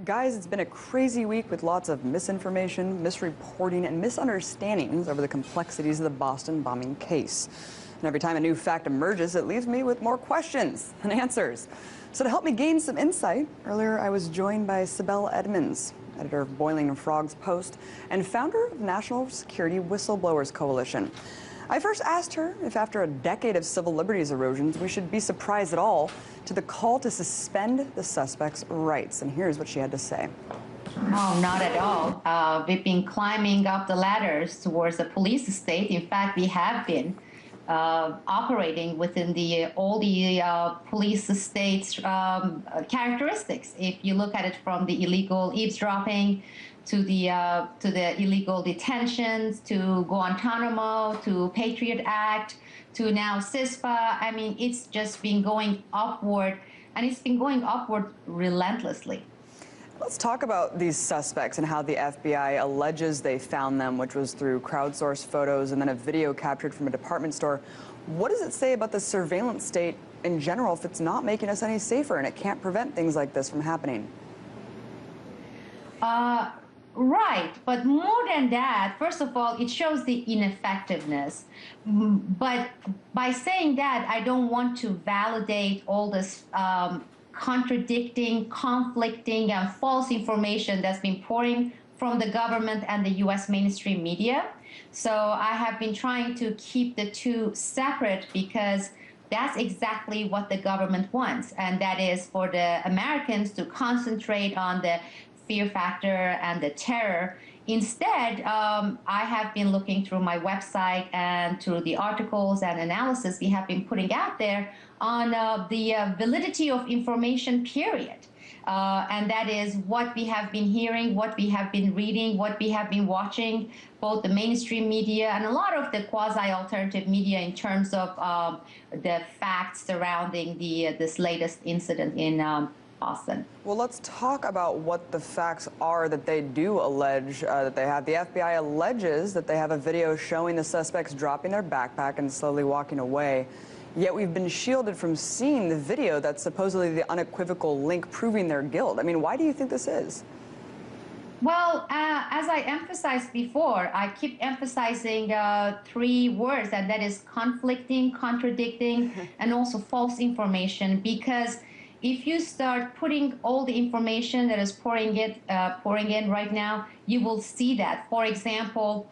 Guys, it's been a crazy week with lots of misinformation, misreporting, and misunderstandings over the complexities of the Boston bombing case. And every time a new fact emerges, it leaves me with more questions than answers. So to help me gain some insight, earlier I was joined by Sibel Edmonds, editor of Boiling Frogs Post and founder of National Security Whistleblowers Coalition. I first asked her if after a decade of civil liberties erosions, we should be surprised at all to the call to suspend the suspects' rights. And here's what she had to say. No, not at all. We've been climbing up the ladders towards a police state. In fact, we have been operating within all the police state's characteristics. If you look at it from the illegal eavesdropping to the illegal detentions, to Guantanamo, to Patriot Act, to now CISPA. I mean, it's just been going upward, and it's been going upward relentlessly. Let's talk about these suspects and how the FBI alleges they found them, which was through crowdsourced photos and then a video captured from a department store. What does it say about the surveillance state in general if it's not making us any safer and it can't prevent things like this from happening? Right, but more than that, first of all, it shows the ineffectiveness. But by saying that, I don't want to validate all this contradicting, conflicting, and false information that's been pouring from the government and the U.S. mainstream media. So I have been trying to keep the two separate because that's exactly what the government wants, and that is for the Americans to concentrate on the fear factor and the terror. Instead, I have been looking through my website and through the articles and analysis we have been putting out there on the validity of information, period. And that is what we have been hearing, what we have been reading, what we have been watching, both the mainstream media and a lot of the quasi-alternative media in terms of the facts surrounding this latest incident in Boston. Well, let's talk about what the facts are that they do allege that they have. The FBI alleges that they have a video showing the suspects dropping their backpack and slowly walking away. Yet we've been shielded from seeing the video that's supposedly the unequivocal link proving their guilt. I mean, why do you think this is? Well, as I emphasized before, I keep emphasizing three words, and that is conflicting, contradicting, and also false information, because if you start putting all the information that is pouring in right now, you will see that. For example,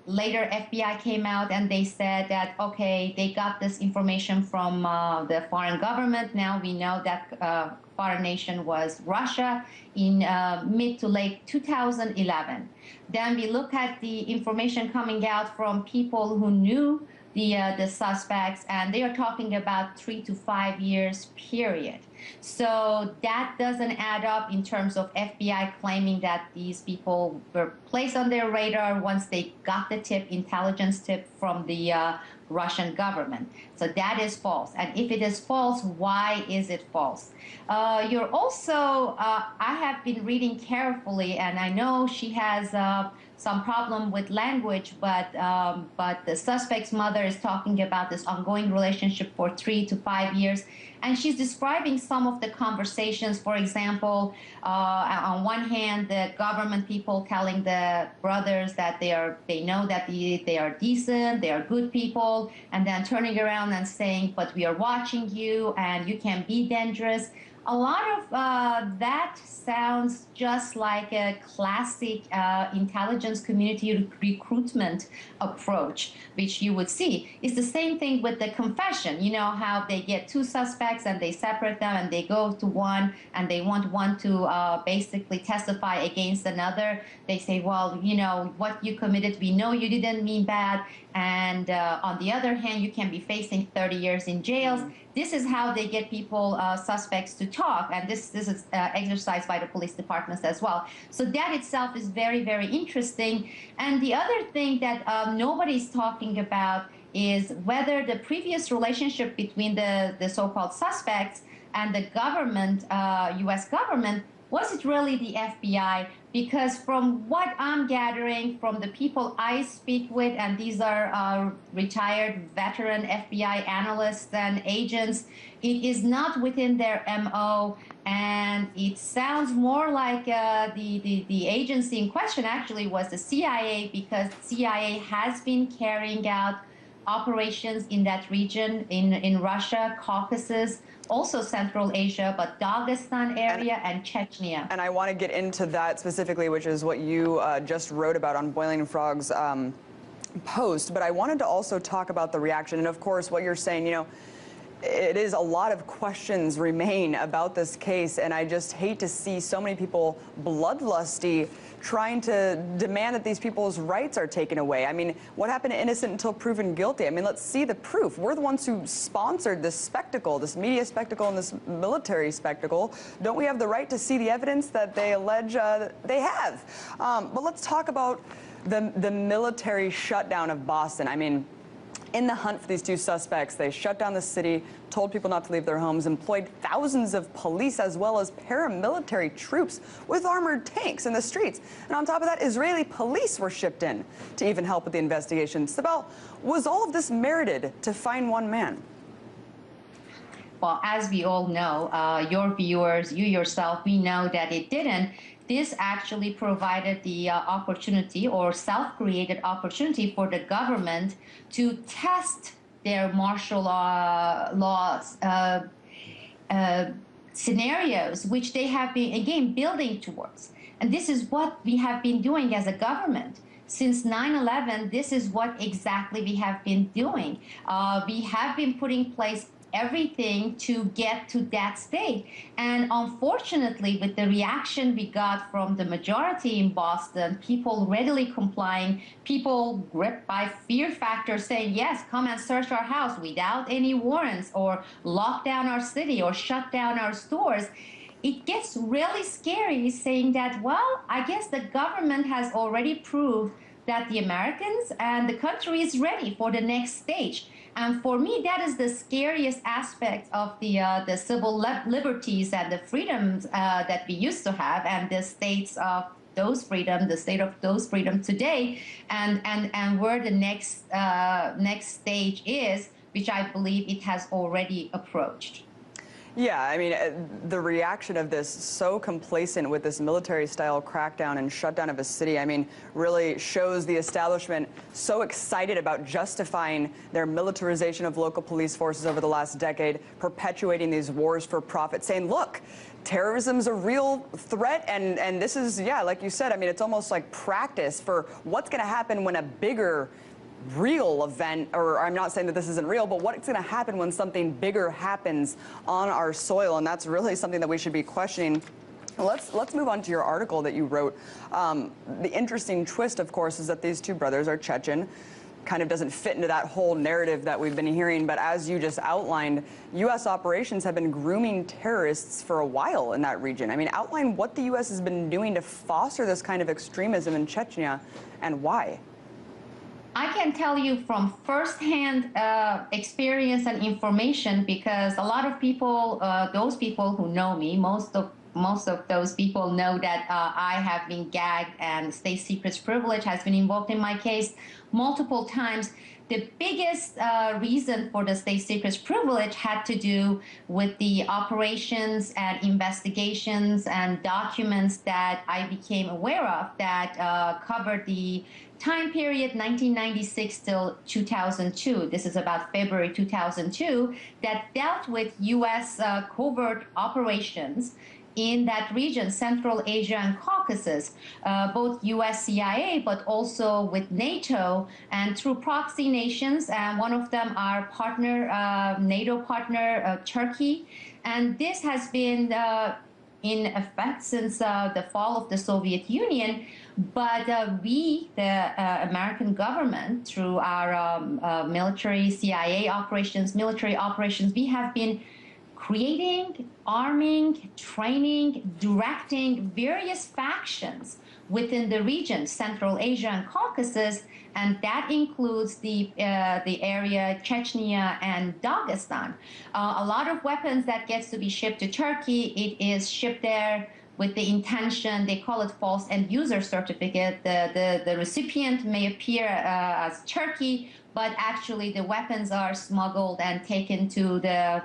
later FBI came out and they said that, okay, they got this information from the foreign government. Now we know that foreign nation was Russia in mid to late 2011. Then we look at the information coming out from people who knew the suspects, and they are talking about 3 to 5 years period. So that doesn't add up in terms of FBI claiming that these people were placed on their radar once they got the tip, intelligence tip from the Russian government. So that is false. And if it is false, why is it false? You're also, I have been reading carefully, and I know she has some problem with language, but the suspect's mother is talking about this ongoing relationship for 3 to 5 years, and she's describing some of the conversations. For example, on one hand, the government people telling the brothers that they know that they are decent, they are good people, and then turning around and saying, but we are watching you and you can be dangerous. A lot of that sounds just like a classic intelligence community recruitment approach, which you would see. It's the same thing with the confession. You know how they get two suspects and they separate them and they go to one and they want one to basically testify against another. They say, well, you know, what you committed, we know you didn't mean bad. And on the other hand, you can be facing 30 years in jails. This is how they get people, suspects, to talk. And this is exercised by the police departments as well. So that itself is very, very interesting. And the other thing that nobody's talking about is whether the previous relationship between the so-called suspects and the government, U.S. government, Was it really the FBI? Because from what I'm gathering from the people I speak with, and these are retired veteran FBI analysts and agents, it is not within their MO, and it sounds more like the agency in question actually was the CIA, because CIA has been carrying out operations in that region, in Russia, Caucasus, also Central Asia, but Dagestan area and Chechnya. And I want to get into that specifically, which is what you just wrote about on Boiling Frog's post. But I wanted to also talk about the reaction. And of course, what you're saying, you know, it is a lot of questions remain about this case. And I just hate to see so many people bloodlusty trying to demand that these people's rights are taken away. I mean, what happened to innocent until proven guilty? I mean, let's see the proof. We're the ones who sponsored this spectacle, this media spectacle and this military spectacle. Don't we have the right to see the evidence that they allege they have? But let's talk about the military shutdown of Boston. I mean, in the hunt for these two suspects, they shut down the city, told people not to leave their homes, employed thousands of police as well as paramilitary troops with armored tanks in the streets. And on top of that, Israeli police were shipped in to even help with the investigation. Sibel, was all of this merited to find one man? Well, as we all know, your viewers, you yourself, we know that it didn't. This actually provided the opportunity, or self-created opportunity, for the government to test their martial law scenarios, which they have been, again, building towards. And this is what we have been doing as a government. Since 9/11, this is what exactly we have been doing. We have been putting in place everything to get to that state. And unfortunately, with the reaction we got from the majority in Boston, people readily complying, people gripped by fear factor saying, yes, come and search our house without any warrants, or lock down our city, or shut down our stores. It gets really scary saying that, well, I guess the government has already proved that the Americans and the country is ready for the next stage. And for me, that is the scariest aspect of the civil liberties and the freedoms that we used to have, and the states of those freedom, the state of those freedom today, and where the next stage is, which I believe it has already approached. Yeah, I mean, the reaction of this, so complacent with this military-style crackdown and shutdown of a city, I mean, really shows the establishment so excited about justifying their militarization of local police forces over the last decade, perpetuating these wars for profit, saying, look, terrorism's a real threat, and this is, yeah, like you said, I mean, it's almost like practice for what's going to happen when a bigger real event, or I'm not saying that this isn't real, but what's going to happen when something bigger happens on our soil, and that's really something that we should be questioning. Let's move on to your article that you wrote. The interesting twist, of course, is that these two brothers are Chechen. Kind of doesn't fit into that whole narrative that we've been hearing, but as you just outlined, U.S. operations have been grooming terrorists for a while in that region. I mean, outline what the U.S. has been doing to foster this kind of extremism in Chechnya, and why. I can tell you from firsthand experience and information, because a lot of people, those people who know me, most of those people know that I have been gagged, and state secrets privilege has been invoked in my case multiple times. The biggest reason for the state secrets privilege had to do with the operations and investigations and documents that I became aware of that covered the time period 1996 till 2002. This is about February 2002, that dealt with U.S. Covert operations in that region, Central Asia and Caucasus, both U.S. CIA, but also with NATO and through proxy nations. And one of them our partner, NATO partner, Turkey. And this has been in effect since the fall of the Soviet Union. But we, the American government, through our military CIA operations, military operations, we have been creating, arming, training, directing various factions within the region, Central Asia and Caucasus, and that includes the area Chechnya and Dagestan. A lot of weapons that gets to be shipped to Turkey, it is shipped there with the intention, they call it false end user certificate. The recipient may appear as Turkey, but actually the weapons are smuggled and taken to the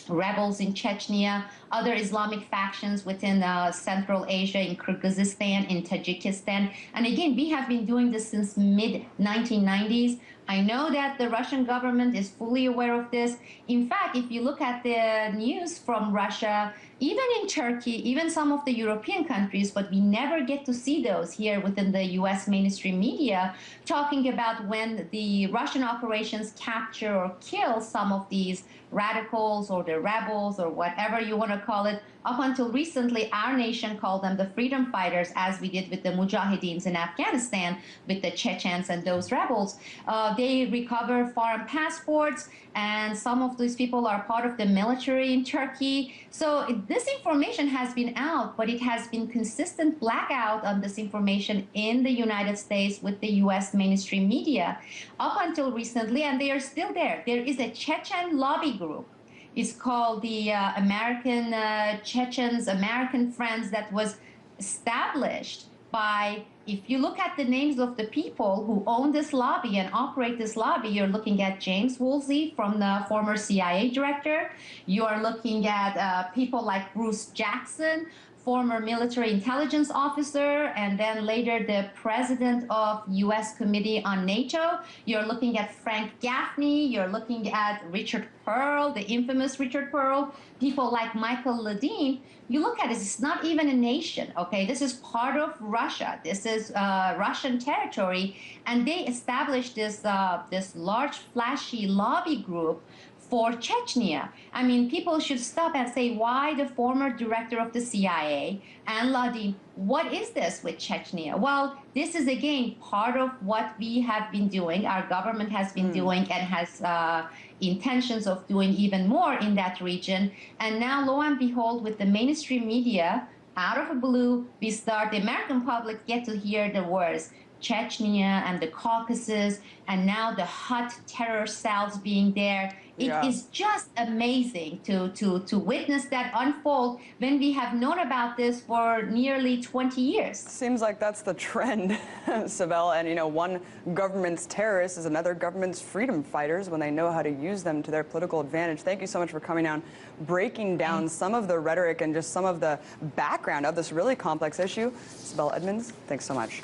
rebels in Chechnya, other Islamic factions within Central Asia, in Kyrgyzstan, in Tajikistan. And again, we have been doing this since mid-1990s. I know that the Russian government is fully aware of this. In fact, if you look at the news from Russia, even in Turkey, even some of the European countries, but we never get to see those here within the US mainstream media, talking about when the Russian operations capture or kill some of these radicals or the rebels or whatever you want to call it. Up until recently, our nation called them the freedom fighters, as we did with the Mujahideens in Afghanistan, with the Chechens and those rebels. They recover foreign passports, and some of these people are part of the military in Turkey. So this information has been out, but it has been consistent blackout on this information in the United States with the US mainstream media up until recently, and they are still there. There is a Chechen lobby group. It's called the American Chechens, American Friends, that was established by, if you look at the names of the people who own this lobby and operate this lobby, you're looking at James Woolsey, from the former CIA director. You are looking at people like Bruce Jackson, former military intelligence officer, and then later the president of U.S. Committee on NATO. You're looking at Frank Gaffney. You're looking at Richard Pearl, the infamous Richard Pearl. People like Michael Ledeen. You look at it, it's not even a nation, okay? This is part of Russia. This is Russian territory. And they established this, this large, flashy lobby group for Chechnya. I mean, people should stop and say, why the former director of the CIA and Ladin, what is this with Chechnya? Well, this is, again, part of what we have been doing, our government has been doing, and has intentions of doing even more in that region. And now, lo and behold, with the mainstream media, out of the blue, the American public get to hear the words Chechnya and the Caucasus, and now the hot terror cells being there. It is just amazing to witness that unfold when we have known about this for nearly 20 years. Seems like that's the trend, Sibel. And, you know, one government's terrorists is another government's freedom fighters when they know how to use them to their political advantage. Thank you so much for coming on, breaking down some of the rhetoric and just some of the background of this really complex issue. Sibel Edmonds, thanks so much.